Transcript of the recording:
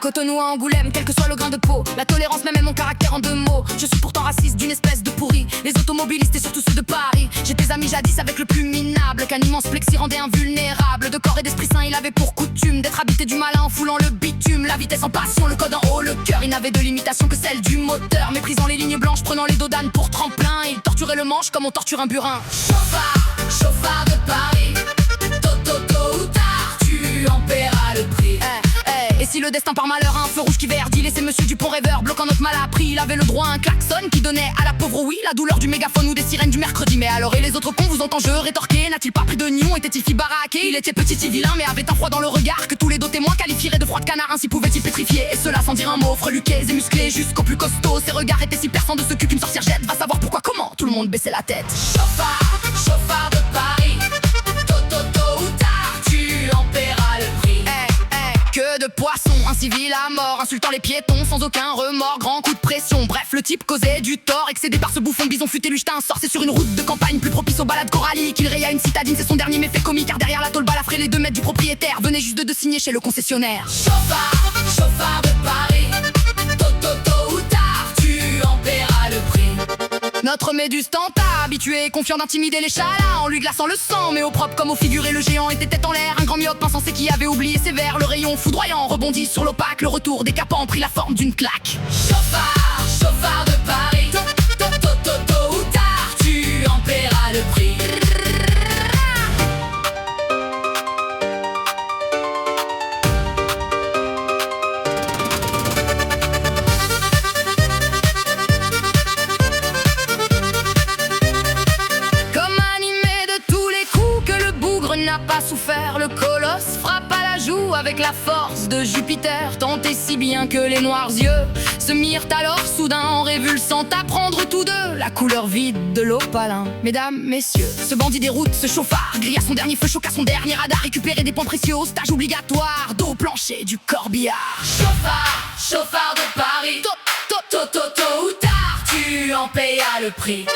Cotonou à Angoulême, quel que soit le grain de peau. La tolérance même est mon caractère en 2 mots. Je suis pourtant raciste d'une espèce de pourri. Les automobilistes et surtout ceux de Paris. J'étais ami jadis avec le plus minable, qu'un immense plexi rendait invulnérable. De corps et d'esprit sain, il avait pour coutume d'être habité du malin en foulant le bitume. La vitesse en passion, le code en haut, le cœur. Il n'avait de limitation que celle du moteur. Méprisant les lignes blanches, prenant les dos d'âne pour tremplin. Il torturait le manche comme on torture un burin. Chauffard de Paris. Tôt ou tard, tu en paieras le prix. Et si le destin par malheur a un feu rouge qui verdit, laissez monsieur Dupont rêveur bloquant notre mal appris. Il avait le droit à un klaxon qui donnait à la pauvre oui la douleur du mégaphone ou des sirènes du mercredi. Mais alors et les autres cons, vous entends-je rétorquer? N'a-t-il pas pris de nion? Était-il fi baraqué? Il était petit et vilain mais avait un froid dans le regard que tous les deux témoins qualifieraient de froid de canard. Ainsi pouvait-il pétrifier, et cela sans dire un mot. Freluqués et musclés jusqu'au plus costaud. Ses regards étaient si perçants de ce cul qu'une sorcière jette. Va savoir pourquoi, comment tout le monde baissait la tête. Chauffard de Paris. Tôt ou tard, tu en paieras le prix. Que de poissons, un civil à mort, insultant les piétons sans aucun remords, grand coup de pression. Bref, le type causait du tort, excédé par ce bouffon bison fut élu, jeté un sort. C'est sur une route de campagne plus propice aux balades coralliques qu'il raya une citadine, c'est son dernier méfait comique. Car derrière la tôle balafrée, les 2 mètres du propriétaire venaient juste de signer chez le concessionnaire. Chauffard de Paris. Tôt ou tard, tu en paieras le prix. Notre Méduse tenta, habitué et confiant d'intimider les chalas en lui glaçant le sang, mais au propre comme au figuré, le géant était tête en l'air. Un grand myope insensé qui avait oublié ses vers. Le rayon foudroyant rebondit sur l'opaque. Le retour décapant prit la forme d'une claque. Chauffard de Paris. Tôt ou tard, tu en paieras le prix. N'a pas souffert, le colosse frappe à la joue avec la force de Jupiter, tant et si bien que les noirs yeux se mirent alors soudain en révulsant apprendre tous deux la couleur vide de l'opalin. Mesdames, messieurs, ce bandit des routes, ce chauffard grilla son dernier feu, choqua son dernier radar, récupérer des points précieux au stage obligatoire d'eau plancher du corbillard. Chauffard de Paris. Tôt ou tard, tu en payas le prix.